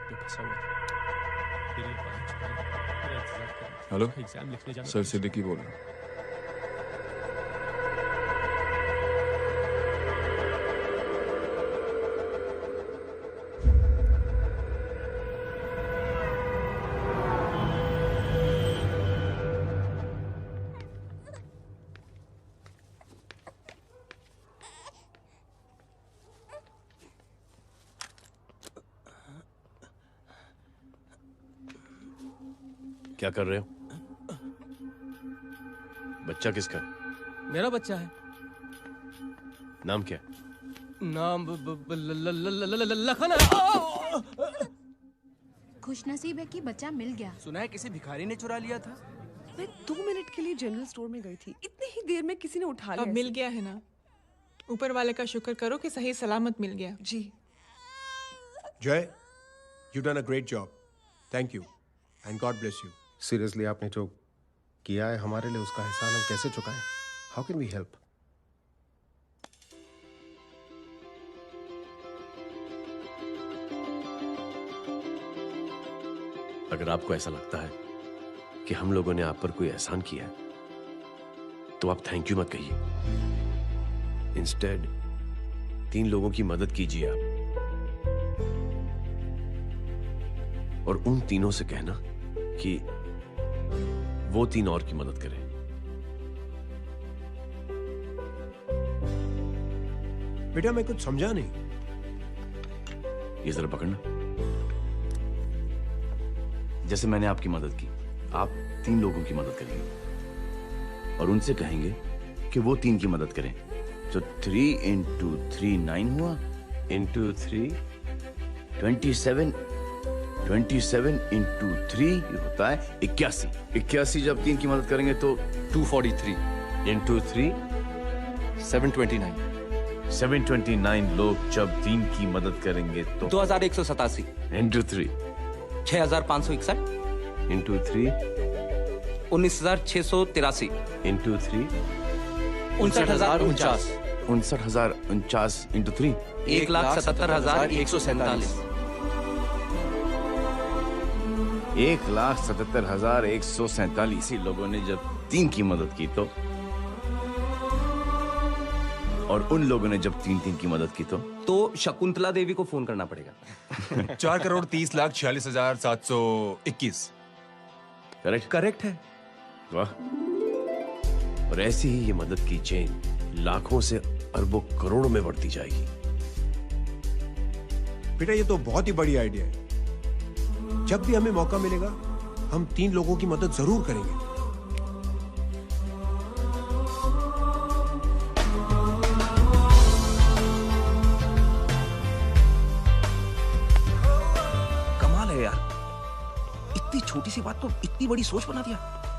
पे फंसा हुआ था। फिर ये पता चला, मेरा इंतजार कर रहा था। हेलो एग्जाम लिखने जाना सर, सिद्दीकी बोल रहा हूँ। क्या कर रहे हो? बच्चा किसका? मेरा बच्चा है। नाम क्या? नाम लखन है। खुशनसीब है कि बच्चा मिल गया। सुना है किसी भिखारी ने चुरा लिया था। मैं 2 मिनट के लिए जनरल स्टोर में गई थी, इतनी ही देर में किसी ने उठा लिया। अब मिल गया है ना। ऊपर वाले का शुक्र करो कि सही सलामत मिल गया। जी। जय, you done a great job. Thank you and God bless you. Seriously आपने जो किया है हमारे लिए, उसका एहसान हम कैसे चुकाएं? How can we help? अगर आपको ऐसा लगता है कि हम लोगों ने आप पर कोई एहसान किया है तो आप थैंक यू मत कहिए। इंस्टेड 3 लोगों की मदद कीजिए आप, और उन तीनों से कहना कि वो 3 और की मदद करें। बेटा मैं कुछ समझा नहीं। ये जरा पकड़ना। जैसे मैंने आपकी मदद की, आप 3 लोगों की मदद करेंगे और उनसे कहेंगे कि वो 3 की मदद करें। तो 3 into 3 9 हुआ, into 3 27, 27 into 3 ये होता है 81। 81 जब 3 की मदद करेंगे तो 243 into 3 729 729 लोग जब 3 की मदद करेंगे तो 2187 into 3 6561 into 3 19683 into 3 59049 59,049 into 3 1,77,147 1,77,147 लोगों ने जब 3 की मदद की तो, और उन लोगों ने जब 3 की मदद की तो शकुंतला देवी को फोन करना पड़ेगा। 4,30,46,721। करेक्ट है। वाह। और ऐसी ही ये मदद की चेन लाखों से अरबों करोड़ों में बढ़ती जाएगी। बेटा ये तो बहुत ही बड़ी आइडिया है। जब भी हमें मौका मिलेगा हम 3 लोगों की मदद जरूर करेंगे। कमाल है यार, इतनी छोटी सी बात को इतनी बड़ी सोच बना दिया।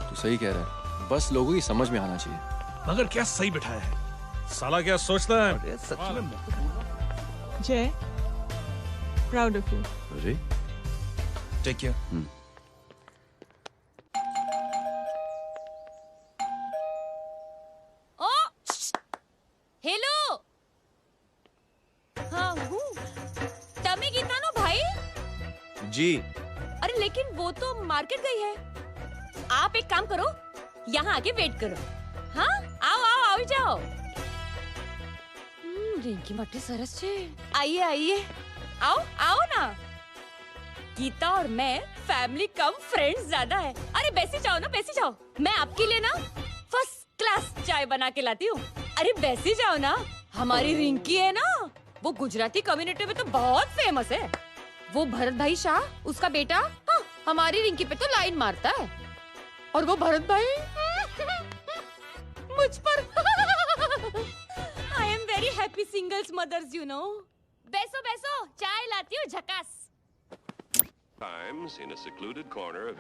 तू सही कह रहा है, बस लोगों की समझ में आना चाहिए। मगर क्या सही बिठाया है साला, क्या सोचता है। सच में जय, प्राउड ऑफ यू। अरे टेक केयर। ओ हेलो। हाँ हूँ तमी गीता नो भाई। जी। अरे लेकिन वो तो मार्केट गई है। आप एक काम करो, यहाँ आके वेट करो। हाँ आओ आओ आओ जाओ। रिंकी मट्टी सरस छे। आइए आइए, आओ आओ ना। गीता और मैं फैमिली कम फ्रेंड्स ज्यादा है। अरे बैसी जाओ ना, बैसी जाओ। मैं आपके लिए ना फर्स्ट क्लास चाय बना के लाती हूँ। अरे बैसी जाओ ना। हमारी रिंकी है ना, वो गुजराती कम्युनिटी में तो बहुत फेमस है। वो भरत भाई शाह, उसका बेटा, हाँ, हमारी रिंकी पे तो लाइन मारता है। और वो भरत भाई मुझ पर। I am very happy singles mothers you know. बैसो बैसो, चाय लाती हूँ झकास।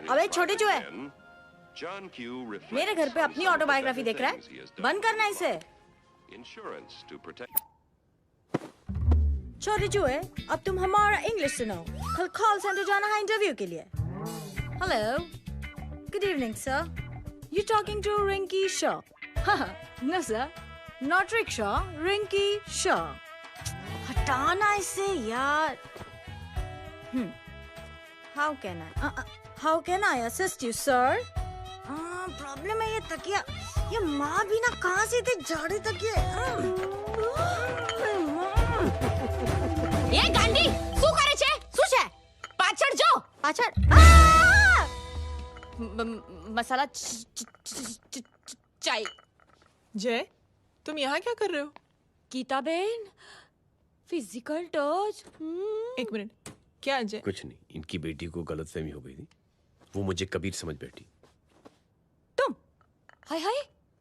अबे छोटे चूहे, मेरे घर पे अपनी ऑटोबायोग्राफी देख रहा है? बंद करना इसे। छोटे चूहे, अब तुम हमारा इंग्लिश सुनो। कल कॉल सेंटर जाना है इंटरव्यू के लिए। Hello, good evening sir. You talking to Rinki Shaw? No sir, not rickshaw, Rinki Shaw. हटाना इसे यार। How can I assist you, sir? Problem है ये तकिया, ये माँ भी ना कहाँ से इतने जाड़े तकिए। ये गांडी, શું કરે છે? શું છે? પાછળ જો. पाछड़। मसाला चाय। जय, तुम यहाँ क्या कर रहे हो? गीता बहन, फिजिकल टच। एक मिनट, क्या जय? कुछ नहीं, इनकी बेटी को गलतफहमी हो गई थी, वो मुझे कबीर समझ बैठी। तुम? हाय हाय,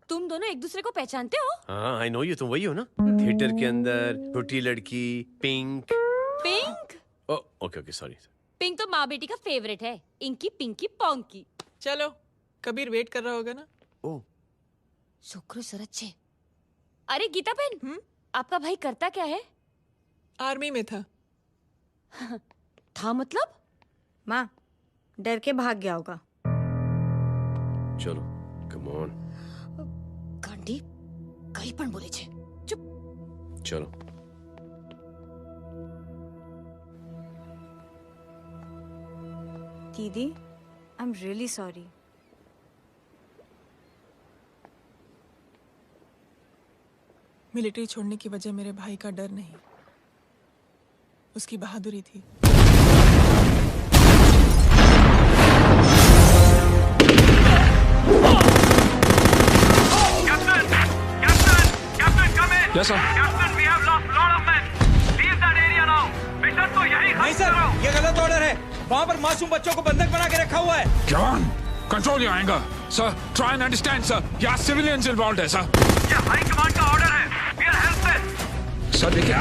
तुम दोनों एक दूसरे को पहचानते हो? हाँ, आई नो यू, तुम वही हो ना? थिएटर के अंदर छोटी लड़की, pink. Pink? Okay okay, sorry. Pink तो माँ बेटी का फेवरेट है, इंकी पिंकी पोंकी। चलो, कबीर वेट कर रहा होगा ना? ओ, शुक्र सरच्चे। अरे गीता बहन, आपका भाई करता क्या है? आर्मी में था। था मतलब? माँ, डर के भाग गया होगा। चलो, कम ऑन। गांडी, कहीं पण बोले छे। चुप। चलो। दीदी, I am really sorry. Military छोड़ने की वजह मेरे भाई का डर नहीं, उसकी बहादुरी थी। Yes, sir. नहीं सर, ये गलत ऑर्डर है। वहाँ पर मासूम बच्चों को बंधक बना के रखा हुआ है। John, control your anger. Sir, try and understand, sir. यहाँ civilians involved है, sir. ये हाई कमांड का ऑर्डर है। We are helpless. Sir, देखिए।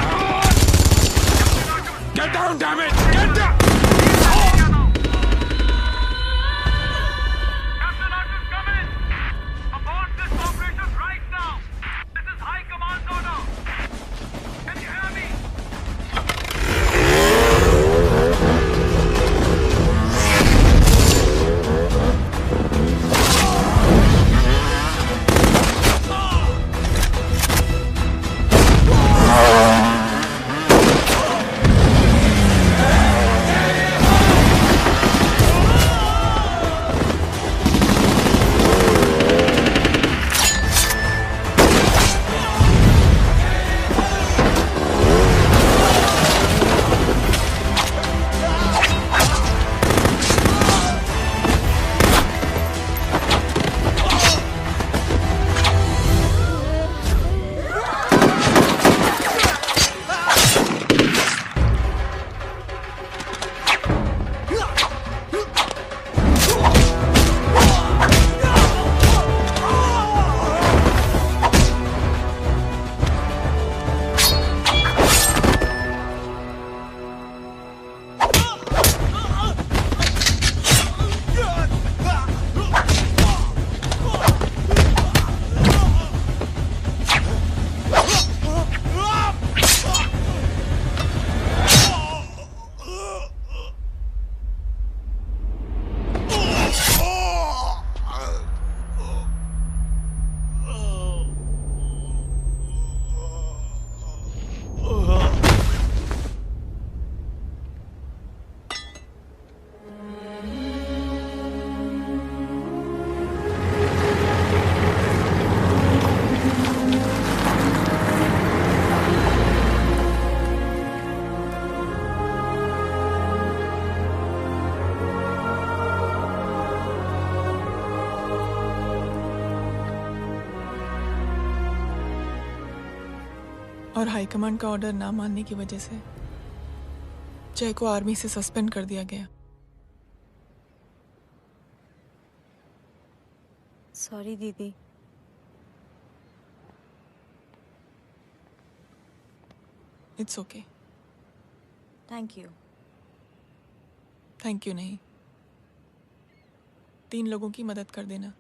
Get down, damn it! Get down! Captain Archers, come in. Abort this operation right now. This is high command order. Can you hear me? और high command का order ना मानने की वजह से जय को आर्मी से सस्पेंड कर दिया गया। सॉरी दीदी। It's okay. Thank you. Thank you नहीं, 3 लोगों की मदद कर देना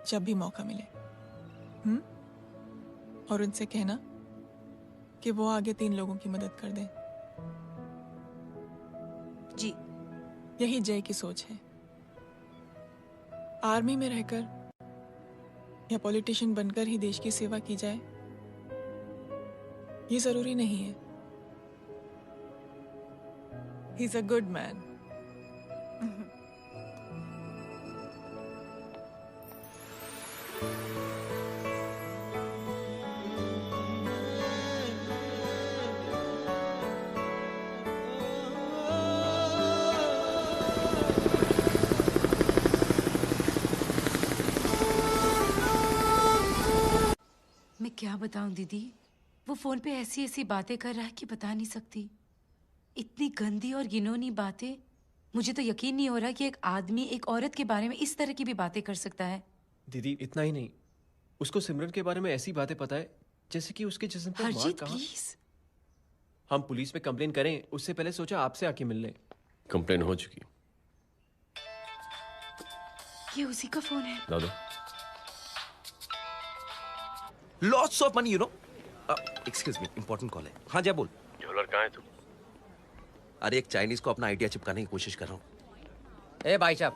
जब भी मौका मिले। और उनसे कहना कि वो आगे 3 लोगों की मदद कर दें। जी। यही जय की सोच है। आर्मी में रहकर या पॉलिटिशियन बनकर ही देश की सेवा की जाए, ये जरूरी नहीं है। He is a good man, बताऊं दीदी, वो फोन पे ऐसी ऐसी बातें कर रहा है कि बता नहीं सकती। इतनी गंदी और घिनौनी बातें। मुझे तो यकीन नहीं हो रहा कि एक आदमी एक औरत के बारे में इस तरह की भी बातें कर सकता है। दीदी इतना ही नहीं, उसको सिमरन के बारे में ऐसी बातें पता है जैसे कि उसके जिस्म पर मार हरजीत कहाँ। प्लीज। हम पुलिस में कंप्लेन करें उससे पहले सोचा आपसे आके मिल लें। कंप्लेन हो चुकी। ये उसी का फोन है। दादा lots of money, you know. Excuse me, important call है। हाँ जय बोल। ज्वेलर कहाँ है तू? अरे एक चाइनीज को अपना आइडिया चिपकाने की कोशिश कर रहा हूँ। ए भाई साहब,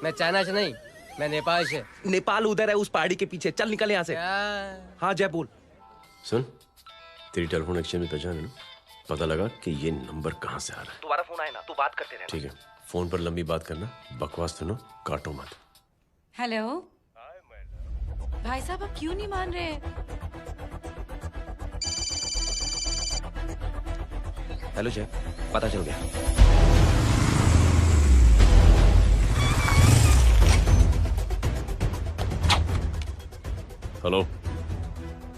मैं चाइना से नहीं, मैं नेपाल से। नेपाल उधर है उस पहाड़ी के पीछे, चल निकल यहाँ से। हाँ जय बोल। सुन, तेरी टेलीफोन एक्सचेंज में पहचान है ना? पता लगा कि ये नंबर कहाँ से आ रहा है। तुम्हारा फोन आए ना, तू बात करते रहना। ठीक है, फोन पर लंबी बात करना, बकवास सुनो, काटो मत। हेलो भाई साहब, आप क्यों नहीं मान रहे? हेलो जय, पता चल गया। हेलो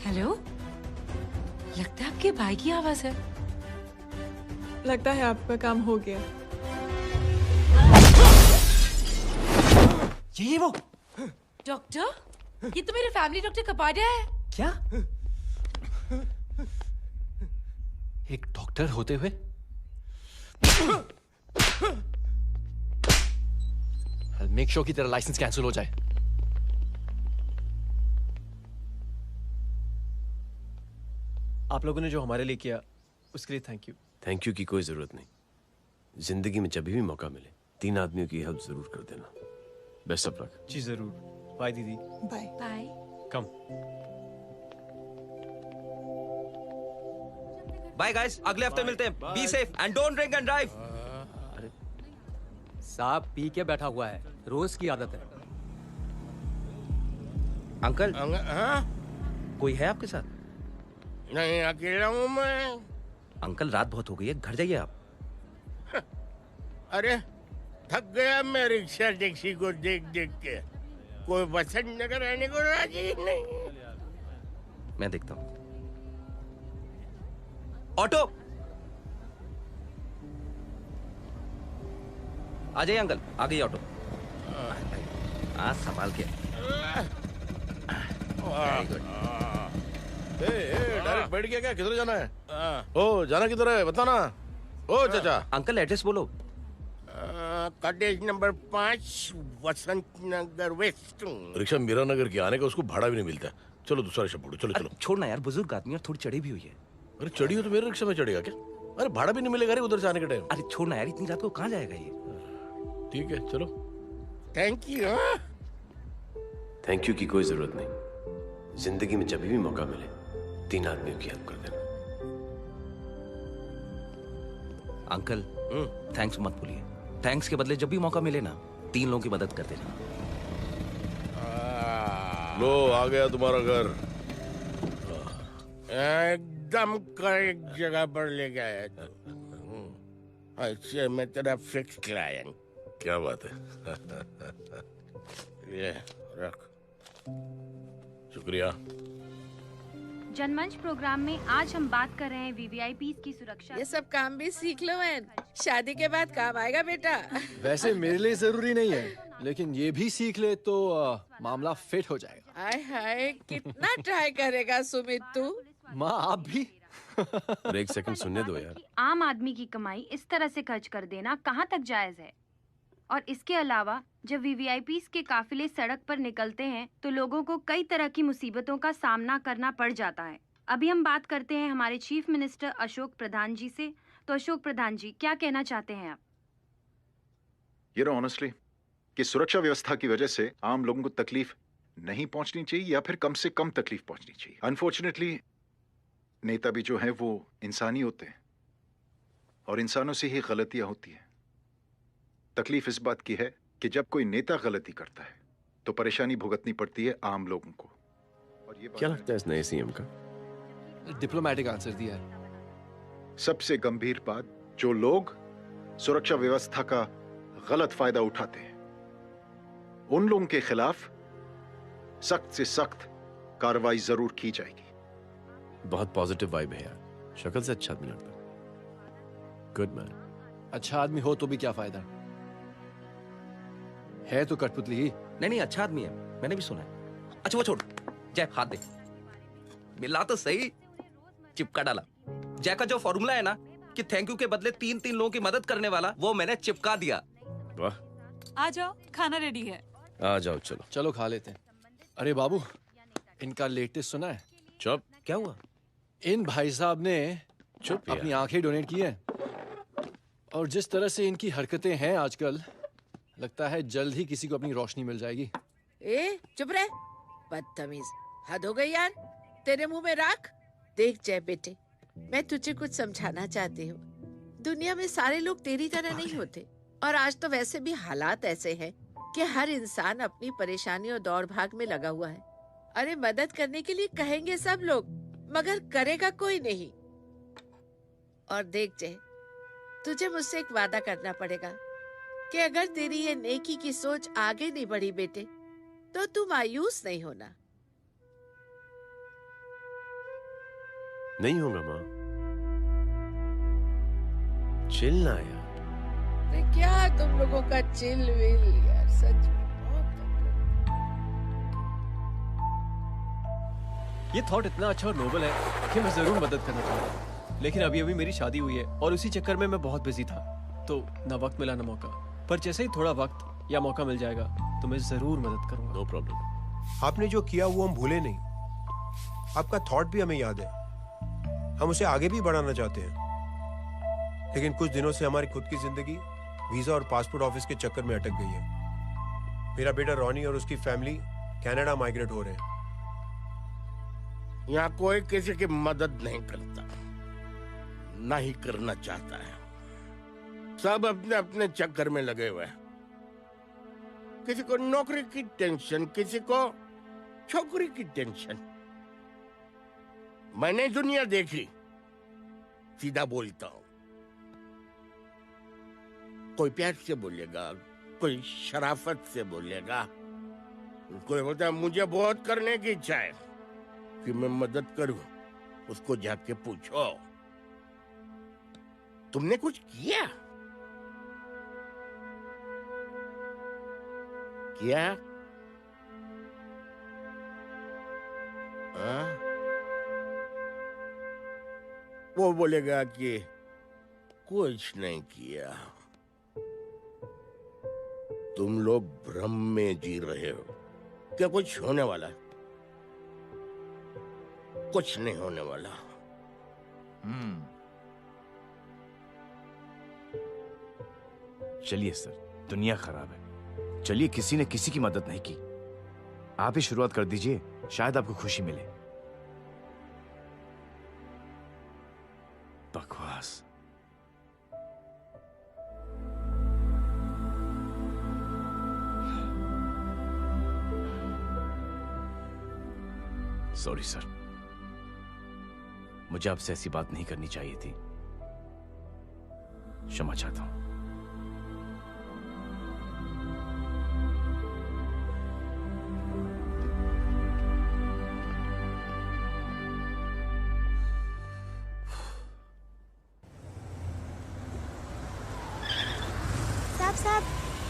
हेलो, लगता है आपके भाई की आवाज है। लगता है आपका काम हो गया। ये वो डॉक्टर, ये तो मेरे फैमिली डॉक्टर कपाडिया है। क्या? एक डॉक्टर होते हुए? मेक श्योर कि तेरा लाइसेंस कैंसिल हो जाए। आप लोगों ने जो हमारे लिए किया उसके लिए थैंक यू। थैंक यू की कोई जरूरत नहीं। जिंदगी में जब भी मौका मिले 3 आदमियों की हेल्प जरूर कर देना। Best of luck. जी जरूर। बाय दीदी। Bye bye. कम। बाय गाइस, अगले हफ्ते मिलते हैं। Be safe and don't drink and drive. साहब पी के बैठा हुआ है, रोज की आदत है। अंकल हाँ? कोई है आपके साथ? नहीं, अकेला हूँ मैं। अंकल रात बहुत हो गई है, घर जाइए आप। अरे थक गया मैं रिक्शा टैक्सी को देख देख के। कोई वसंत नगर आने को राजी नहीं। मैं देखता हूँ। ऑटो आ जाइए अंकल, आ गई ऑटो। आज संभाल के। Very good. डायरेक्ट बैठ गया क्या? किधर जाना है? ओ जाना किधर है बताना। ओ चाचा। अंकल एड्रेस बोलो। कॉटेज नंबर 5 वसंत नगर वेस्ट। रिक्शा मीरा नगर की आने का उसको भाड़ा भी नहीं मिलता। चलो दूसरा रिक्शा पकड़ो। चलो चलो। छोड़ना यार, बुजुर्ग आदमी और थोड़ी चढ़ी भी हुई है। अरे चढ़ी हो तो मेरे रिक्शा में चढ़ेगा क्या? अरे भाड़ा भी नहीं मिलेगा रे उधर से आने के टाइम। अरे छोड़ना यार, इतनी रात को कहाँ जाएगा ये? ठीक है चलो। Thank you. थैंक यू की कोई जरूरत नहीं। जिंदगी में जब भी मौका मिले 3 आदमियों की हेल्प कर देना। अंकल थैंक्स मत भूलिए। थैंक्स के बदले जब भी मौका मिले ना 3 लोगों की मदद कर देना। लो आ गया तुम्हारा घर। एकदम करेक्ट जगह पर ले गया तू। अच्छा मैं तेरा फिक्स क्लाइंट। क्या बात है। ये रख। शुक्रिया। जनमंच प्रोग्राम में आज हम बात कर रहे हैं वीवीआईपी की सुरक्षा। ये सब काम भी सीख लो मैन, शादी के बाद काम आएगा बेटा। वैसे मेरे लिए जरूरी नहीं है, लेकिन ये भी सीख ले तो मामला फिट हो जाएगा। हाय हाय, कितना ट्राई करेगा सुमित तू? माँ आप भी। अरे 1 सेकंड सुनने दो यार। आम आदमी की कमाई इस तरह से खर्च कर देना कहाँ तक जायज है? और इसके अलावा जब वीवीआईपी के काफिले सड़क पर निकलते हैं तो लोगों को कई तरह की मुसीबतों का सामना करना पड़ जाता है। अभी हम बात करते हैं हमारे चीफ मिनिस्टर अशोक प्रधान जी से। तो अशोक प्रधान जी, क्या कहना चाहते हैं आप? ये नो ऑनेस्टली कि सुरक्षा व्यवस्था की वजह से आम लोगों को तकलीफ नहीं पहुंचनी चाहिए या फिर कम से कम तकलीफ पहुंचनी चाहिए। अनफॉर्चुनेटली नेता भी जो हैं वो इंसानी होते हैं और इंसानों से ही गलतियां होती हैं। तकलीफ इस बात की है कि जब कोई नेता गलती करता है तो परेशानी भुगतनी पड़ती है आम लोगों को। और ये क्या लगता है इस नए सीएम का? डिप्लोमेटिक आंसर दिया है। सबसे गंभीर बात, जो लोग सुरक्षा व्यवस्था का गलत फायदा उठाते हैं उन लोगों के खिलाफ सख्त से सख्त कार्रवाई जरूर की जाएगी। बहुत पॉजिटिव वाइब है यार, शक्ल से अच्छा आदमी लगता। Good man. अच्छा आदमी हो तो भी क्या फायदा, है तो कठपुतली ही। नहीं अच्छा आदमी है, मैंने भी सुना है। अच्छा वो छोड़, जय हाथ दे। मिला तो सही, चिपका डाला। जय का जो फॉर्मूला है ना कि थैंक यू के बदले 3 लोगों की मदद करने वाला, वो मैंने चिपका दिया। वाह, आ जाओ, खाना रेडी है। आ जाओ, चलो चलो खा लेते हैं। अरे बाबू, इनका लेटेस्ट सुना है? चुप। क्या हुआ? इन भाई साहब ने चुप अपनी आंखें डोनेट की हैं, और जिस तरह से इनकी हरकतें हैं आजकल, लगता है जल्द ही किसी को अपनी रोशनी मिल जाएगी। ए चुप रहे, बदतमीज, हद हो गई यार, तेरे मुंह में राख। देख जय बेटे, मैं तुझे कुछ समझाना चाहती हूँ। दुनिया में सारे लोग तेरी तरह नहीं होते, और आज तो वैसे भी हालात ऐसे हैं कि हर इंसान अपनी परेशानी और दौड़ भाग में लगा हुआ है। अरे मदद करने के लिए कहेंगे सब लोग, मगर करेगा कोई नहीं। और देख जय, तुझे मुझसे एक वादा करना पड़ेगा कि अगर तेरी ये नेकी की सोच आगे नहीं बढ़ी बेटे, तो तू मायूस नहीं होना। नहीं होगा माँ, चिल ना यार। अरे क्या तुम लोगों का चिल विल यार, सच में बहुत। ये थॉट इतना अच्छा और नोबल है कि मैं जरूर मदद करना चाहूंगा, लेकिन अभी अभी मेरी शादी हुई है और उसी चक्कर में मैं बहुत बिजी था, तो ना वक्त मिला ना मौका। पर जैसे ही थोड़ा वक्त या मौका मिल जाएगा तो मैं जरूर मदद करूंगा। No problem. आपने जो किया वो हम भूले नहीं, आपका थॉट भी हमें याद है, हम उसे आगे भी बढ़ाना चाहते हैं। लेकिन कुछ दिनों से हमारी खुद की जिंदगी वीजा और पासपोर्ट ऑफिस के चक्कर में अटक गई है। मेरा बेटा रॉनी और उसकी फैमिली कनाडा माइग्रेट हो रहे हैं। यहाँ कोई किसी की मदद नहीं करता, ना ही करना चाहता है। सब अपने अपने चक्कर में लगे हुए हैं। किसी को नौकरी की टेंशन, किसी को छोकरी की टेंशन। मैंने दुनिया देखी, सीधा बोलता हूं। कोई प्यार से बोलेगा, कोई शराफत से बोलेगा, कोई बोलता है मुझे बहुत करने की इच्छा है कि मैं मदद करूं। उसको जाके पूछो, तुमने कुछ किया? क्या? वो बोलेगा कि कुछ नहीं किया। तुम लोग भ्रम में जी रहे हो। क्या कुछ होने वाला है? कुछ नहीं होने वाला। चलिए सर, दुनिया खराब है, चलिए किसी ने किसी की मदद नहीं की, आप ही शुरुआत कर दीजिए, शायद आपको खुशी मिले। बकवास। सॉरी सर, मुझे आपसे ऐसी बात नहीं करनी चाहिए थी, क्षमा चाहता हूं।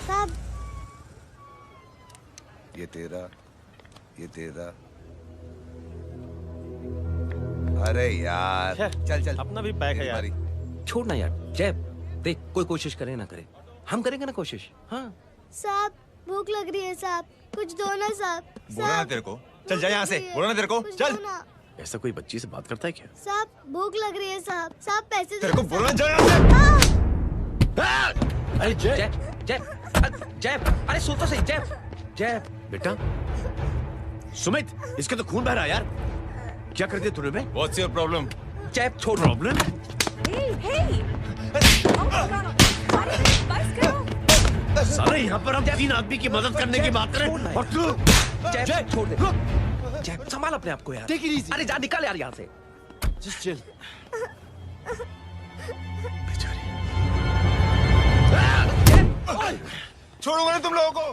साहब, ये तेरा। अरे यार चल अपना भी पैक है यार। छोड़ ना यार जय, देख कोई कोशिश करे ना करे, हम करेंगे ना कोशिश। हाँ साहब भूख लग रही है साहब, कुछ दो ना साहब। बोला ना तेरे को, चल जा यहाँ से, बोला ना तेरे को, चल। ऐसा कोई बच्ची से बात करता है क्या? साहब भूख लग रही है साहब, साहब पैसे तेरे को बोला जा यहाँ से। अरे जय जय, अरे सुन तो सही जय। बेटा सुमित, इसके तो खून बह रहा है यार, क्या कर दिया तूने? What's your problem? जय छोड़। प्रॉब्लम? सारे यहाँ पर हम 3 आदमी की मदद करने की बात करें और तू जय छोड़ दे। जय संभाल अपने आप को यार। Take it easy. अरे जा निकल यार यहाँ से। Just chill. छोड़ूंगा ना तुम लोगों को।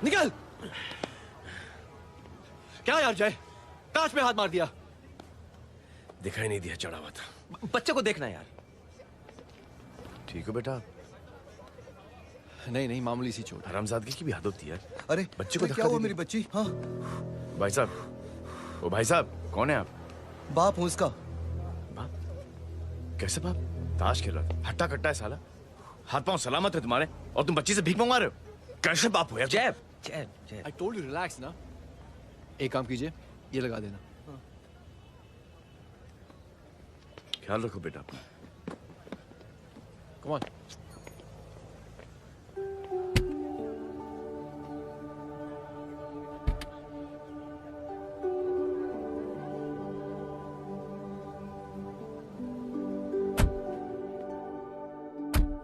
निकल। क्या यार जय, काश में हाथ मार दिया। दिखाई नहीं दिया, चढ़ा हुआ था। बच्चे को देखना यार। ठीक हो बेटा? नहीं नहीं, मामूली सी चोट। हरामजादगी की भी हद होती है। अरे बच्चे को क्या हुआ मेरी बच्ची? हाँ भाई साहब, ओ भाई साहब, कौन है आप? बाप हूँ उसका। बाप? कैसे बाप? ताश खेल रहा था, हट्टा कट्टा है साला। हाथ पांव सलामत है तुम्हारे और तुम बच्ची से भीख मंगवा रहे हो? कैसे बाप हो यार? जैब जैब जैब। आई टोल्ड यू रिलैक्स ना। एक काम कीजिए, ये लगा देना। ख्याल रखो बेटा अपना। Come on.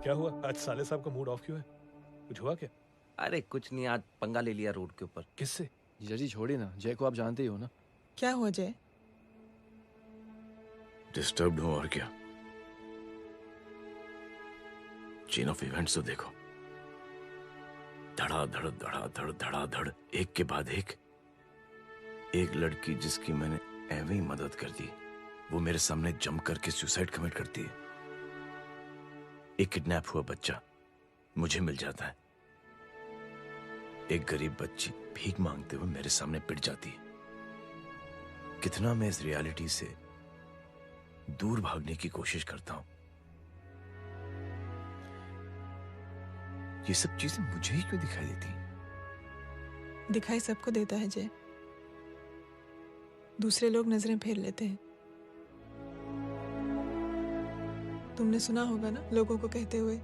क्या हुआ? आज साले साहब का मूड ऑफ क्यों है? कुछ हुआ क्या? अरे कुछ नहीं, आज पंगा ले लिया रोड के ऊपर। किससे? जीजा जी छोड़िए ना, जय को आप जानते ही हो ना। क्या हुआ जय? डिस्टर्ब्ड हो और क्या। चेन ऑफ इवेंट्स तो देखो, धड़ाधड़ धड़ाधड़ धड़ाधड़, एक के बाद एक लड़की जिसकी मैंने एवं ही मदद कर दी, वो मेरे सामने जंप करके सुसाइड कमिट करती है। एक किडनैप हुआ बच्चा मुझे मिल जाता है। एक गरीब बच्ची भीख मांगते हुए मेरे सामने पिट जाती है। कितना मैं इस रियलिटी से दूर भागने की कोशिश करता हूं। ये सब चीजें मुझे ही क्यों दिखाई देती? दिखाई सबको देता है जय, दूसरे लोग नजरें फेर लेते हैं। तुमने सुना होगा ना लोगों को कहते हुए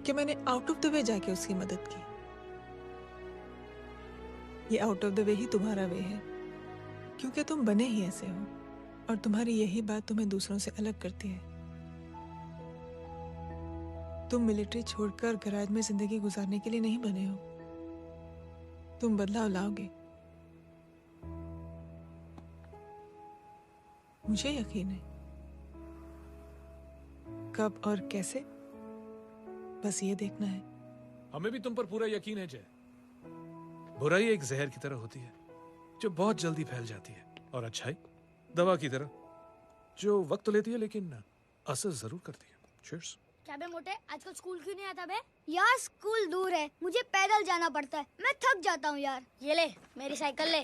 कि मैंने आउट ऑफ द वे जाके उसकी मदद की। ये आउट ऑफ द वे ही तुम्हारा वे है, क्योंकि तुम बने ही ऐसे हो और तुम्हारी यही बात तुम्हें दूसरों से अलग करती है। तुम मिलिट्री छोड़कर गैराज में जिंदगी गुजारने के लिए नहीं बने हो। तुम बदलाव लाओगे, मुझे यकीन है। कब और कैसे, बस ये देखना है। हमें भी तुम पर पूरा यकीन है जय। बुराई एक जहर की तरह होती है जो बहुत जल्दी फैल जाती है, और अच्छाई दवा की तरह जो वक्त तो लेती है लेकिन असर जरूर करती है। चीयर्स। क्या बे मोटे, आजकल स्कूल क्यों नहीं आता बे? यार स्कूल दूर है, मुझे पैदल जाना पड़ता है, मैं थक जाता हूँ यार। ये ले मेरी साइकिल ले,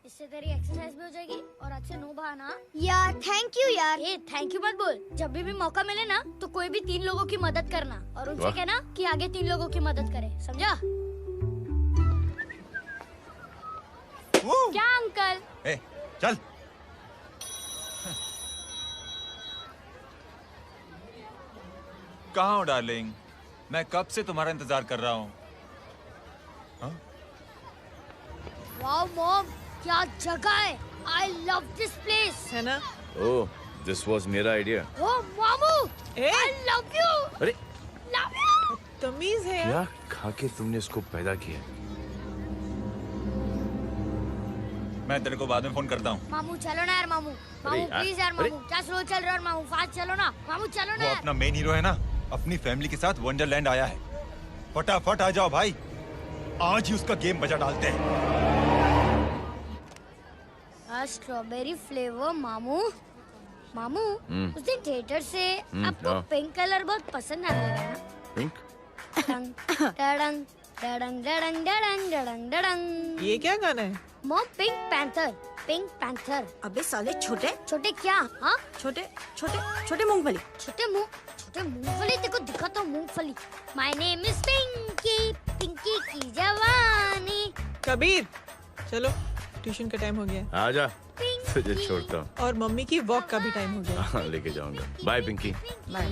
इससे तेरी एक्सरसाइज भी हो जाएगी और अच्छे नो बहाना। यार थैंक यू यार। ए थैंक यू मत बोल, जब भी मौका मिले ना तो कोई भी 3 लोगों की मदद करना और उनसे कहना कि आगे 3 लोगों की मदद करे, समझा? क्या अंकल? ए, चल। कहाँ हो डार्लिंग? मैं कब से तुम्हारा इंतजार कर रहा हूँ। वाओ मॉम, क्या जगह है। I love this place. है ना? ओह, दिस वाज मेरा आइडिया। ओह मामू, आई लव यू। अरे लव यू। तमीज है क्या खा के तुमने इसको पैदा किया? मैं तेरे को बाद में फोन करता हूँ। मामू चलो ना यार, मामू मामू प्लीज यार, मामू क्या स्लो चल रहे हो मामू, फास्ट चलो ना मामू, चलो ना। वो अपना मेन हीरो है ना, अपनी फैमिली के साथ वंडरलैंड आया है। फटाफट आ जाओ भाई, आज ही उसका गेम बजा डालते हैं। स्ट्रॉबेरी फ्लेवर मामू। मामू उस दिन थिएटर से आपको हाँ। पिंक कलर बहुत पसंद आ रहा है ना? पिंक? डडंग डडंग डडंग डडंग डडंग डडंग। ये क्या गाना है? Mom pink panther, pink panther. अबे साले छोटे छोटे क्या? हाँ छोटे छोटे छोटे मूंगफली। छोटे मूंगफली, देखो दिखा तो मूंगफली। My name is Pinky, Pinky की जवानी। कबीर चलो, ट्यूशन का टाइम हो गया। आजा, तुझे छोड़ता हूँ। और मम्मी की वॉक का भी टाइम हो गया। हाँ, लेके जाऊंगा। Bye Pinky. Bye.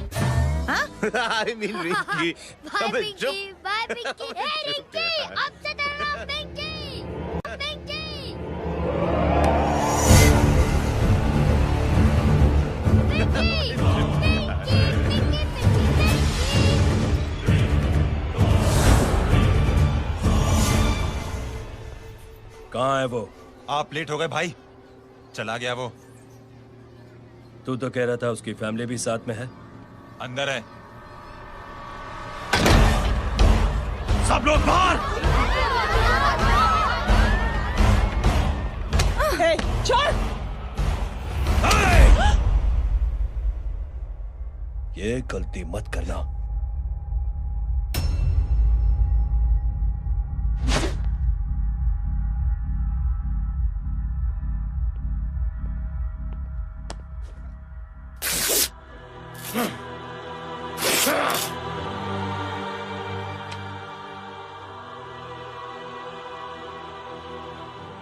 I mean Rinky. Bye Pinky, bye Pinky. ए रिंकी, अब से तेरा नाम पिंकी। पिंकी। कहाँ है वो? आप लेट हो गए भाई, चला गया वो। तू तो कह रहा था उसकी फैमिली भी साथ में है। अंदर है। सब लोग बाहर। छोड़। ये गलती मत करना।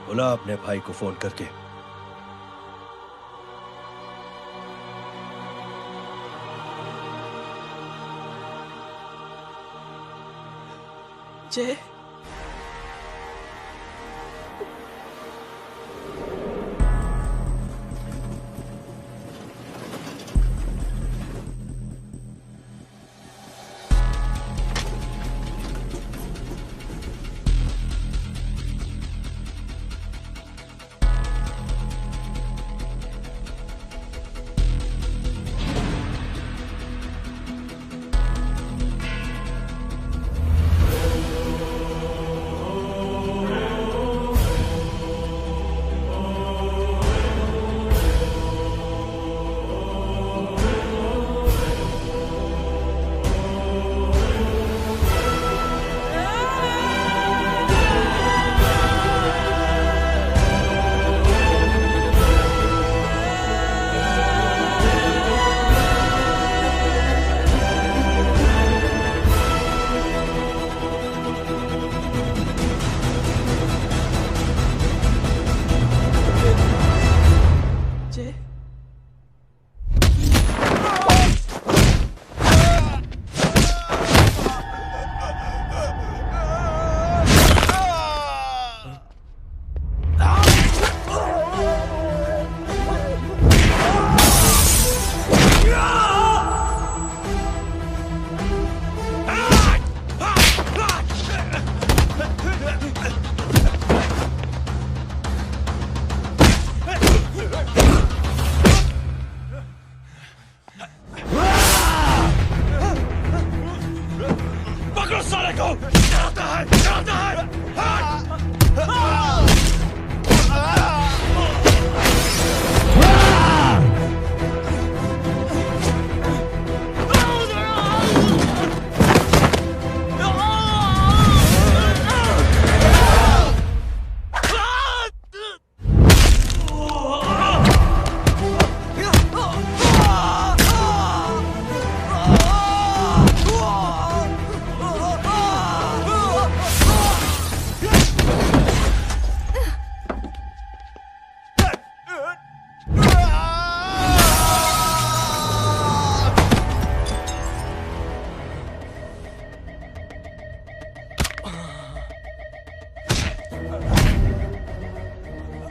बुला अपने भाई को फोन करके। जय,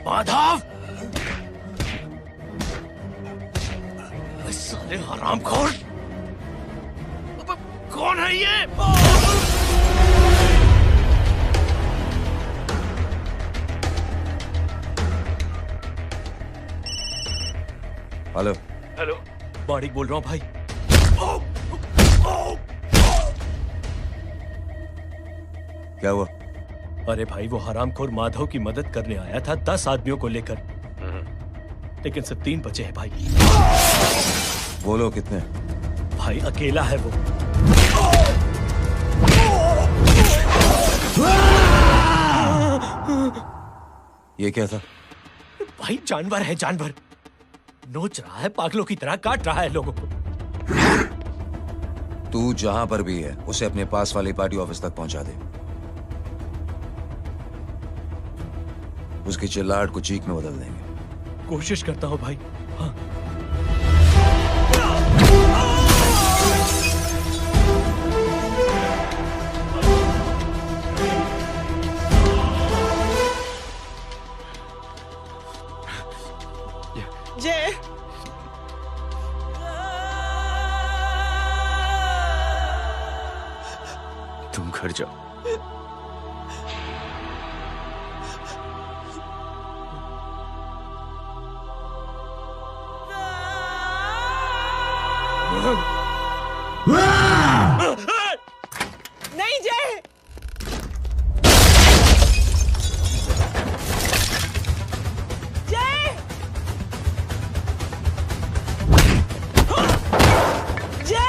माधव, साले हरामखोर, कौन है ये? हेलो। हेलो, बारिक बोल रहा हूँ भाई। क्या हुआ? अरे भाई, वो हरामखोर माधव की मदद करने आया था 10 आदमियों को लेकर, लेकिन सिर्फ 3 बचे हैं भाई। वो लोग कितने? भाई अकेला है वो। ये क्या था? भाई जानवर है, जानवर। नोच रहा है, पागलों की तरह काट रहा है लोगों को। तू जहां पर भी है उसे अपने पास वाले पार्टी ऑफिस तक पहुंचा दे। उसकी चिल्लाहट को चीख में बदल देंगे। कोशिश करता हूं भाई। हाँ। जय, तुम घर जाओ। नहीं जय, जय, जय।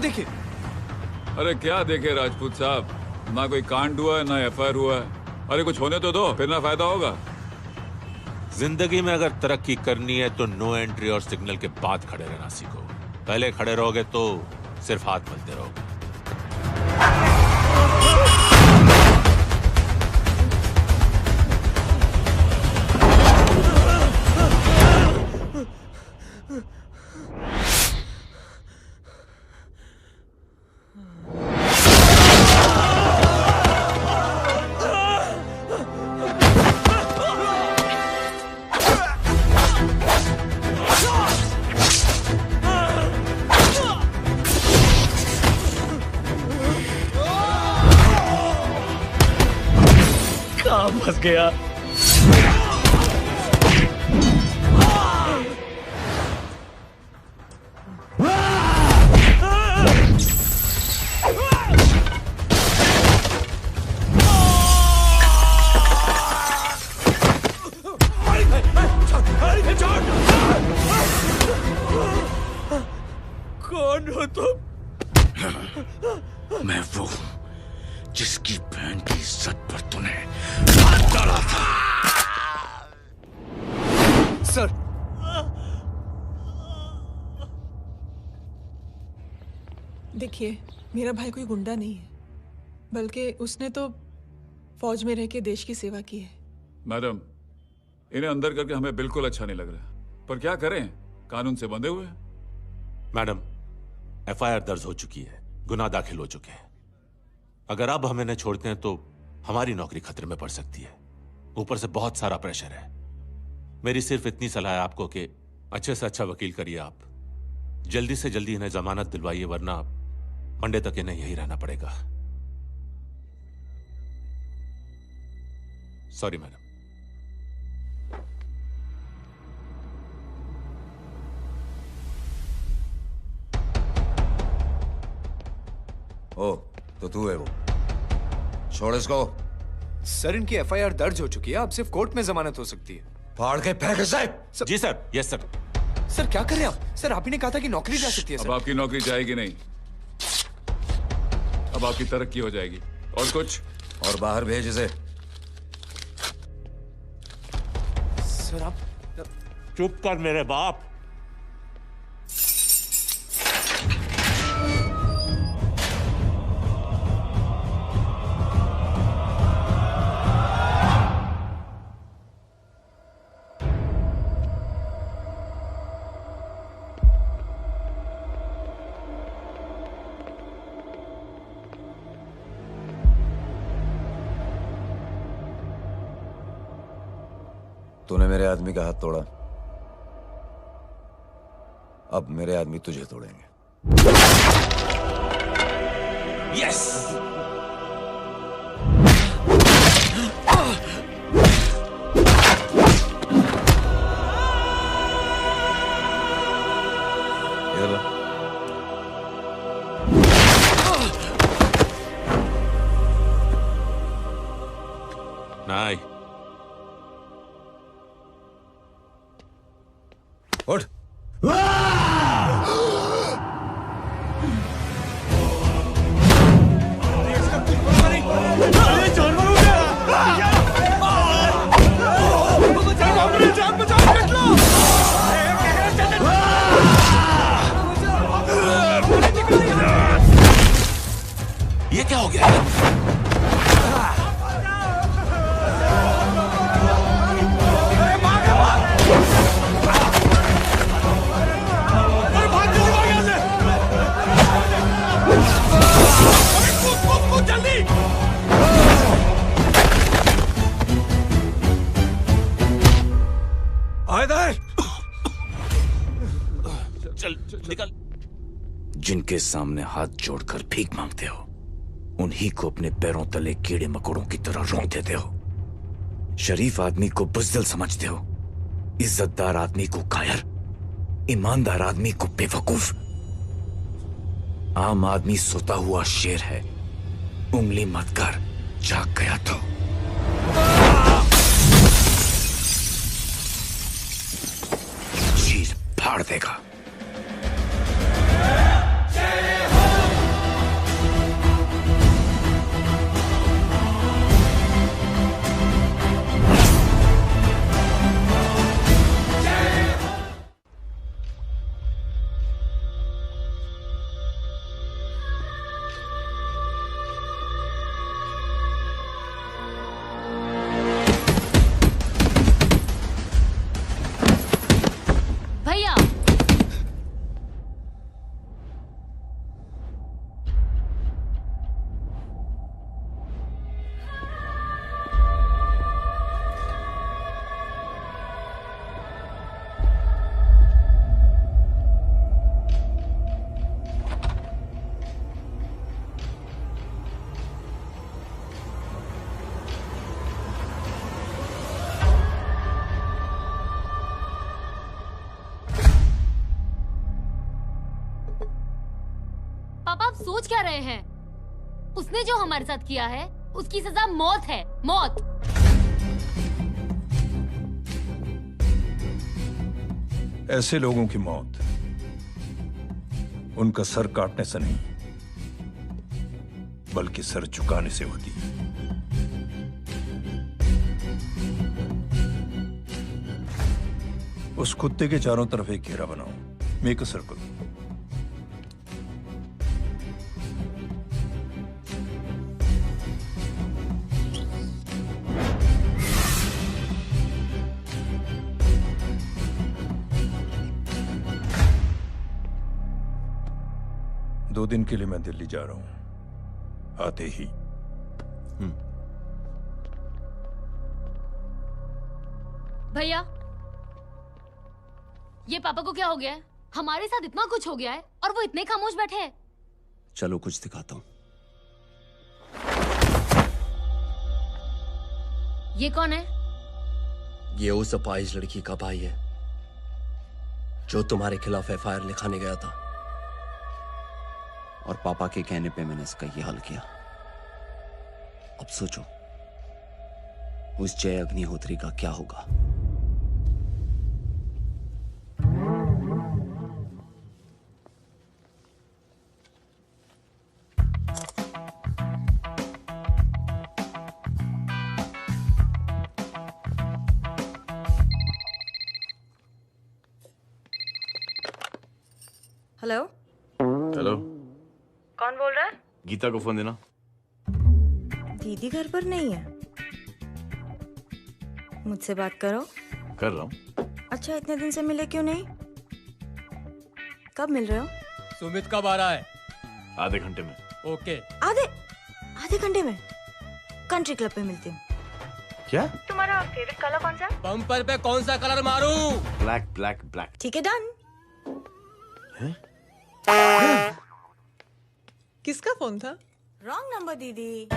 देखिए। अरे क्या देखे राजपूत साहब, ना कोई कांड हुआ है ना एफआईआर हुआ है। अरे कुछ होने तो दो, फिर ना फायदा होगा। जिंदगी में अगर तरक्की करनी है तो नो एंट्री और सिग्नल के बाद खड़े रहना सीखो। पहले खड़े रहोगे तो सिर्फ हाथ मलते रहोगे। फंस गया। कौन हो तुम? मैं वो जिसकी बहन की इज्जत पर तूने हाथ डाला था। सर, देखिए, मेरा भाई कोई गुंडा नहीं है, बल्कि उसने तो फौज में रह के देश की सेवा की है। मैडम, इन्हें अंदर करके हमें बिल्कुल अच्छा नहीं लग रहा, पर क्या करें, कानून से बंधे हुए हैं। मैडम, एफआईआर दर्ज हो चुकी है, गुनाह दाखिल हो चुके हैं। अगर अब हम इन्हें छोड़ते हैं तो हमारी नौकरी खतरे में पड़ सकती है। ऊपर से बहुत सारा प्रेशर है। मेरी सिर्फ इतनी सलाह है आपको कि अच्छे से अच्छा वकील करिए आप। जल्दी से जल्दी इन्हें जमानत दिलवाइए, वरना मंडे तक इन्हें यही रहना पड़ेगा। Sorry madam. ओ, तो तू है वो। छोड़ इसको। सर, इनकी एफआईआर दर्ज हो चुकी है, अब सिर्फ कोर्ट में जमानत हो सकती है। फाड़ के फेंक साहब। जी सर। Yes sir. सर क्या कर रहे हैं आप? सर, आप ही ने कहा था कि नौकरी जा सकती है। अब आपकी नौकरी जाएगी नहीं, अब आपकी तरक्की हो जाएगी। और कुछ? और बाहर भेज इसे। सर आप चुप कर मेरे बाप। तूने मेरे आदमी का हाथ तोड़ा, अब मेरे आदमी तुझे तोड़ेंगे। यस। नहीं। उठ। ये क्या हो गया? चल निकल। जिनके सामने हाथ जोड़कर भीख मांगते हो, उन्हीं को अपने पैरों तले कीड़े मकोड़ों की तरह रौंद देते हो। शरीफ आदमी को बुज़दिल समझते हो, इज्जतदार आदमी को कायर, ईमानदार आदमी को बेवकूफ। आम आदमी सोता हुआ शेर है, उंगली मत कर, जाग गया तो। चीर फाड़ देगा। सोच क्या रहे हैं? उसने जो हमारे साथ किया है उसकी सजा मौत है, मौत। ऐसे लोगों की मौत उनका सर काटने से नहीं बल्कि सर झुकाने से होती है। उस कुत्ते के चारों तरफ एक घेरा बनाओ, मेक अ सर्कल। दो दिन के लिए मैं दिल्ली जा रहा हूं, आते ही। भैया, ये पापा को क्या हो गया है? हमारे साथ इतना कुछ हो गया है और वो इतने खामोश बैठे हैं। चलो कुछ दिखाता हूं। ये कौन है? ये उस अपाहिज लड़की का भाई है जो तुम्हारे खिलाफ एफआईआर लिखाने गया था। और पापा के कहने पे मैंने इसका ये हाल किया। अब सोचो उस जय अग्निहोत्री का क्या होगा। हेलो, हेलो, कौन बोल रहा है? गीता को फोन देना। दीदी घर पर नहीं है। मुझसे बात करो। कर रहा हूँ। अच्छा, इतने दिन से मिले क्यों नहीं? कब मिल रहे हो? सुमित कब आ रहा है? आधे घंटे में। ओके। आधे घंटे में कंट्री क्लब पे मिलती हूँ। क्या? तुम्हारा फेवरेट कलर कौन सा? बम्पर पे कौन सा कलर मारूं? Black black black. ठीक है, डन। किसका फोन था? रॉन्ग नंबर दीदी।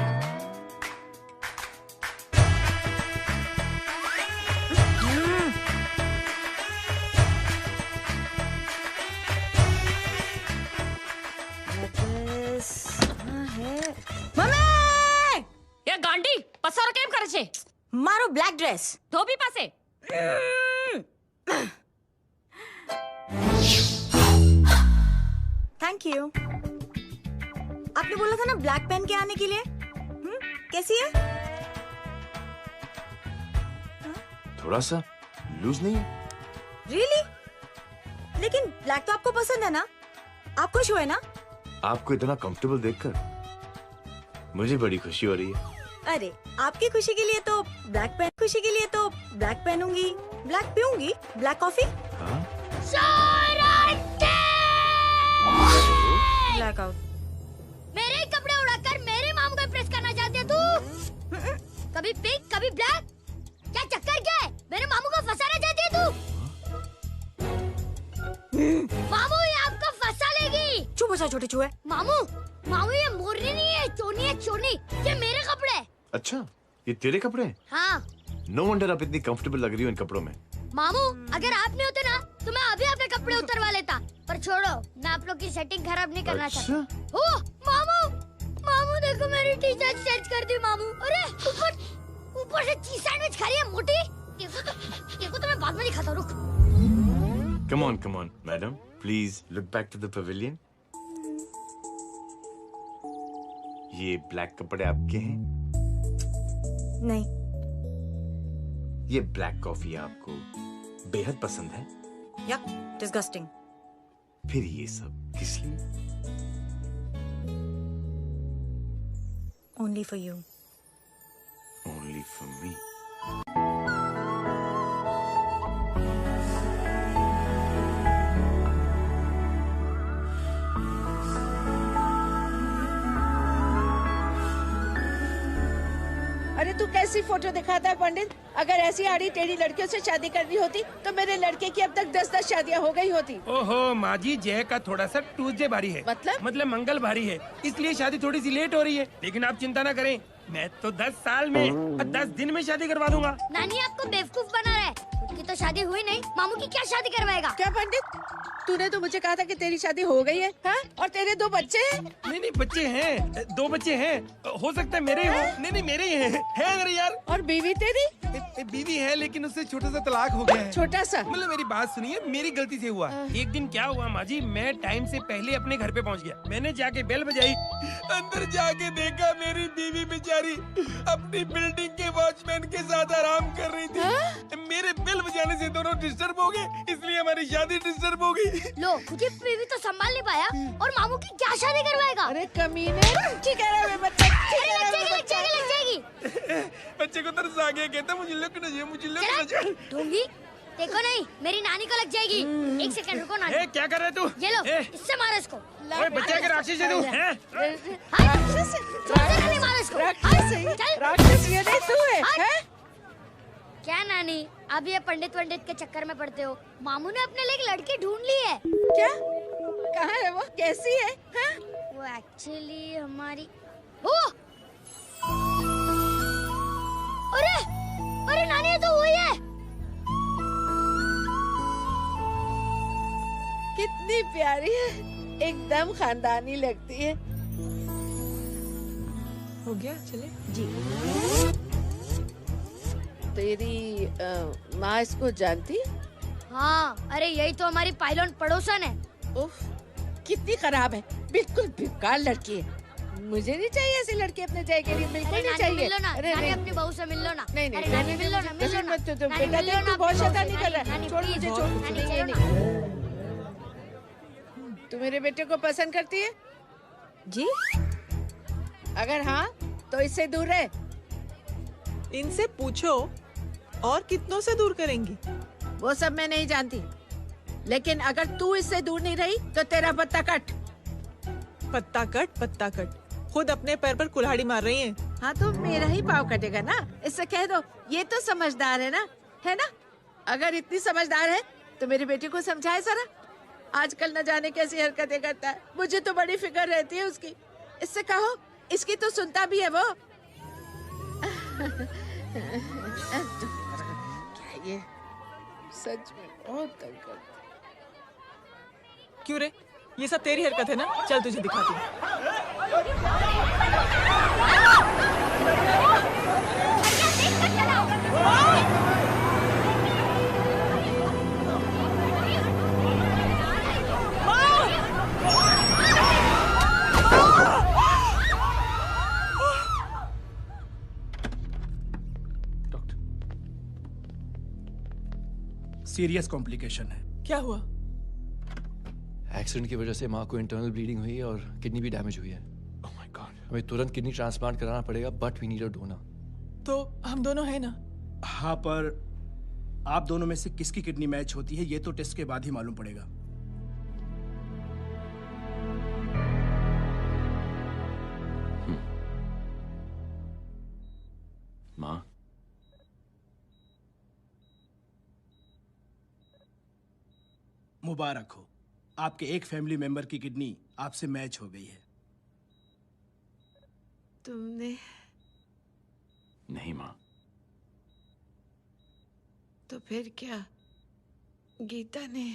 ये गांडी पसार केम करे छे? मारो ब्लैक ड्रेस। धोबी पासे। Thank you. आपने बोला था ना ब्लैक पेन के आने के लिए। कैसी है? थोड़ा सा लूज नहीं है? रियली? लेकिन ब्लैक तो आपको पसंद है ना? आप खुश हुए ना? आपको इतना कंफर्टेबल देखकर मुझे बड़ी खुशी हो रही है। अरे, आपकी खुशी के लिए तो ब्लैक पेन, खुशी के लिए तो ब्लैक पहनूंगी, ब्लैक पीऊंगी, ब्लैक कॉफी। Black out. मेरे कपड़े उड़ाकर मेरे मामू को प्रेस करना चाहती है तू? कभी पिंक, कभी ब्लैक। क्या चक्कर क्या है? मेरे मामू को फंसाना चाहती है तू? मामू, ये आपको फंसा लेगी। चुप हो जा छोटे चूहे। मामू, मामू ये मोरनी नहीं है, चोनी है चोनी। ये मेरे कपड़े हैं। अच्छा, ये तेरे कपड़े हैं? हाँ। नो वंडर आप इतनी कंफर्टेबल लग रही हो इन कपड़ों में। मामू, अगर आप नहीं होते ना तो मैं अभी अपने कपड़े उतरवा लेता। पर छोड़ो, मैं आप लोग की सेटिंग खराब नहीं करना चाहता। ओह, मामू, मामू देखो मेरी टी शर्ट चेंज कर दी मामू। अरे ऊपर से चीज सैंडविच खा रही है मोटी। देखो तो मैं बाद में दिखाता हूँ, रुक। Come on, madam. Please look back to the pavilion. ये ब्लैक कपड़े आपके हैं? नहीं। ये ब्लैक कॉफी आपको बेहद पसंद है? यक, डिस्गस्टिंग। फिर ये सब किस लिए? Only for you. Only for me. अरे तू कैसी फोटो दिखाता है पंडित? अगर ऐसी आड़ी टेढ़ी लड़कियों से शादी करनी होती तो मेरे लड़के की अब तक 10-10 शादियां हो गई होती। ओहो माँ जी, जय का थोड़ा सा ट्यूसडे भारी है। मतलब मंगल भारी है, इसलिए शादी थोड़ी सी लेट हो रही है। लेकिन आप चिंता न करें, मैं तो 10 साल में और 10 दिन में शादी करवा दूंगा। नानी आपको बेवकूफ बना रहा है। खुद की तो शादी हुई नहीं, मामू की क्या शादी करवाएगा? क्या पंडित? तूने तो मुझे कहा था कि तेरी शादी हो गई है, हाँ? और तेरे 2 बच्चे हैं? नहीं बच्चे हैं, 2 बच्चे हैं। हो सकता है मेरे ही हो। नहीं मेरे ही हैं। है मेरे यार। और बीवी तेरी? बीवी है लेकिन उससे छोटा सा तलाक हो गया है। छोटा सा? मतलब मेरी बात सुनिए, मेरी गलती से हुआ। एक दिन क्या हुआ माँ जी, मैं टाइम से पहले अपने घर पे पहुँच गया। मैंने जाके बेल बजाई, अंदर जाके देखा मेरी बीवी बेचारी अपनी बिल्डिंग के वॉचमैन के साथ आराम कर रही थी। मेरे बेल बजाने से दोनों डिस्टर्ब हो गए, इसलिए हमारी शादी डिस्टर्ब हो गई। लो, मुझे बीवी तो संभाल नहीं पाया और मामू की क्या शादी करवाएगा? अरे कमीने, ठीक है रे बच्चा, लग जाएगी। बच्चे को तरस आ गया, कहता मुझे लग ना जाए, मुझे लग ना जाए। ढोंगी, देखो नहीं, मेरी नानी को लग जाएगी। 1 सेकंड रुको नानी। क्या कर रहे तू? ये लो, इससे मारो इसको। बच्चे के राक्षस है तू, हैं? मारो इसको। राक्षस ये नहीं तू है? क्या नानी, अब ये पंडित के चक्कर में पड़ते हो? मामू ने अपने लिए एक लड़की ढूंढ ली है। क्या? कहाँ है वो? कैसी है? हाँ? वो एक्चुअली हमारी अरे नानी, ये तो वही है। कितनी प्यारी है, एकदम खानदानी लगती है। हो गया, चले जी। तेरी माँ इसको जानती? हाँ, अरे यही तो हमारी पायलट पड़ोसन है। उफ, कितनी खराब है, बिल्कुल बेकार लड़की है। मुझे नहीं चाहिए ऐसी लड़की अपने जय के लिए, बिल्कुल नहीं चाहिए। मिल लो ना, अरे नानी अपनी बहू से मिल लो ना। नहीं अरे नानी मिल लो ना, मिल लो ना। बेटा देख, तू बहुत शैतानी कर रहा है। छोड़ मुझे, छोड़। तू मेरे बेटे को पसंद करती है? जी? अगर हाँ तो इससे दूर रहे। इनसे पूछो, और कितनों से दूर करेंगी? वो सब मैं नहीं जानती, लेकिन अगर तू इससे दूर नहीं रही तो तेरा पत्ता कट। पत्ता कट, खुद अपने पैर पर कुल्हाड़ी मार रही हैं। हाँ तो मेरा ही पाँव कटेगा ना, इससे कह दो। ये तो समझदार है ना, है ना? अगर इतनी समझदार है तो मेरे बेटे को समझाए जरा। आजकल न जाने कैसी हरकतें करता है, मुझे तो बड़ी फिक्र रहती है उसकी। इससे कहो, इसकी तो सुनता भी है वो। क्या ये सच में बहुत तंग करता। क्यों रे, ये सब तेरी हरकत है ना? चल तुझे दिखाती हूँ। सीरियस कॉम्प्लिकेशन है। क्या हुआ? एक्सीडेंट की वजह से माँ को इंटरनल ब्लीडिंग हुई और किडनी भी डैमेज हुई है। Oh my God. हमें तुरंत किडनी ट्रांसप्लांट कराना पड़ेगा, but we need a donor. तो हम दोनों हैं ना? हाँ, पर आप दोनों में से किसकी किडनी मैच होती है ये तो टेस्ट के बाद ही मालूम पड़ेगा। माँ, मुबारक हो, आपके एक फैमिली मेंबर की किडनी आपसे मैच हो गई है। तुमने? नहीं माँ। तो फिर क्या? गीता ने?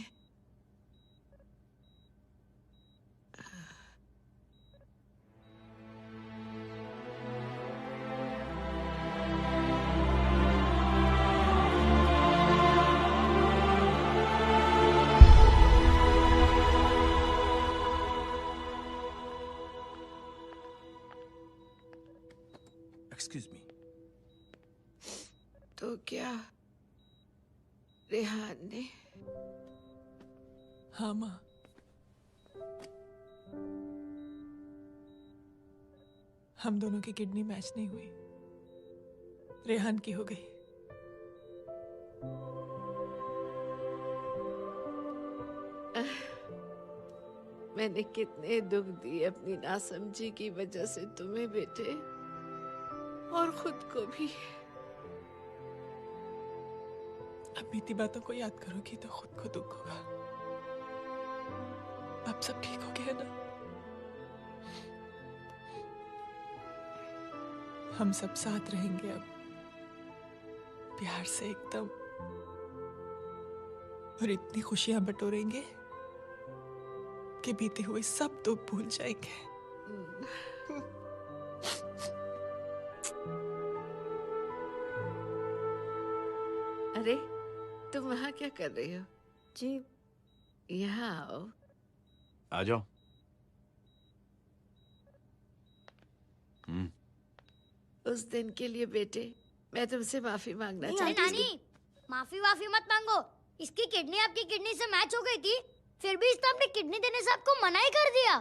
Excuse me. तो क्या रेहान ने? हाँ माँ, हम दोनों की किडनी मैच नहीं हुई, रेहान की हो गई। मैंने कितने दुख दिए अपनी नासमझी की वजह से तुम्हें बेटे, और खुद को भी। अब बीती बातों को याद करोगी तो खुद को दुख होगा। अब सब ठीक हो गया ना? हम सब साथ रहेंगे अब, प्यार से एकदम, और इतनी खुशियां बटोरेंगे आपके बीते हुए सब दुख भूल जाएंगे। अरे तुम वहाँ क्या कर रही हो? जी यहाँ आओ। आ जाओ। उस दिन के लिए बेटे मैं तुमसे माफी मांगना नहीं चाहती नानी, माफी वाफी मत मांगो। इसकी किडनी आपकी किडनी से मैच हो गई थी, फिर भी इसने अपनी किडनी देने से आपको मना ही कर दिया।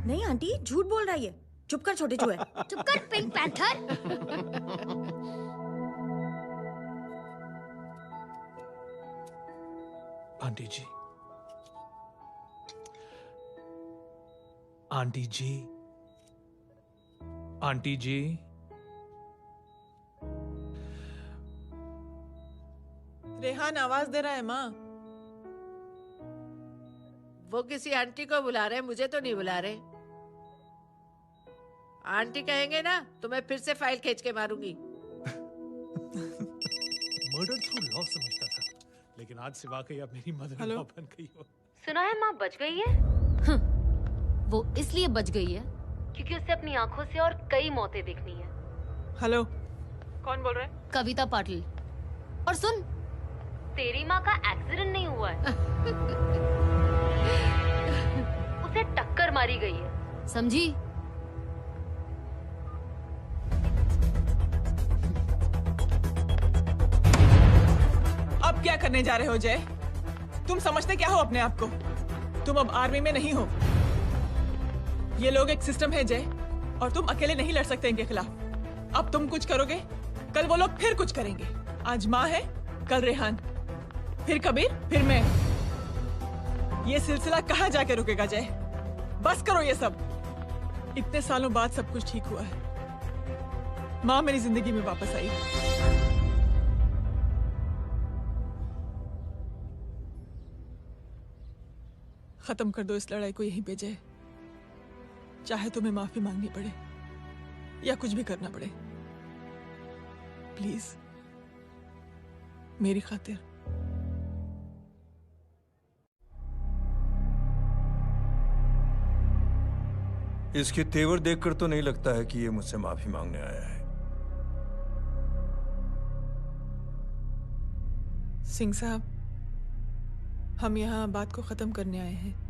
नहीं आंटी, झूठ बोल रही है। चुप कर छोटे चूहे। चुप कर पिंक पैंथर। आंटी जी, आंटी जी, आंटी जी, रेहान आवाज दे रहा है माँ। वो किसी आंटी को बुला रहे हैं, मुझे तो नहीं बुला रहे। आंटी कहेंगे ना तो मैं फिर से फाइल खींच के मारूंगी। मर्डर थ्रू लॉ समझता था, लेकिन आज से वाकई अब मेरी मदर इन लॉ बन गई हो। सुना है माँ बच गई है। वो इसलिए बच गई है क्योंकि उसे अपनी आंखों से और कई मौतें देखनी है। हेलो, कौन बोल रहे हैं? कविता पाटिल। और सुन, तेरी माँ का एक्सीडेंट नहीं हुआ है, उसे टक्कर मारी गई है, समझी? अब क्या करने जा रहे हो जय? तुम समझते क्या हो अपने आप को? तुम अब आर्मी में नहीं हो। ये लोग एक सिस्टम है जय, और तुम अकेले नहीं लड़ सकते इनके खिलाफ। अब तुम कुछ करोगे, कल वो लोग फिर कुछ करेंगे। आज माँ है, कल रेहान, फिर कबीर, फिर मैं। ये सिलसिला कहाँ जाके रुकेगा जय? बस करो ये सब। इतने सालों बाद सब कुछ ठीक हुआ है। माँ मेरी जिंदगी में वापस आई। खत्म कर दो इस लड़ाई को यहीं पे जय। चाहे तुम्हें माफी मांगनी पड़े या कुछ भी करना पड़े, प्लीज मेरी खातिर। इसके तेवर देखकर तो नहीं लगता है कि ये मुझसे माफी मांगने आया है। सिंह साहब, हम यहाँ बात को खत्म करने आए हैं।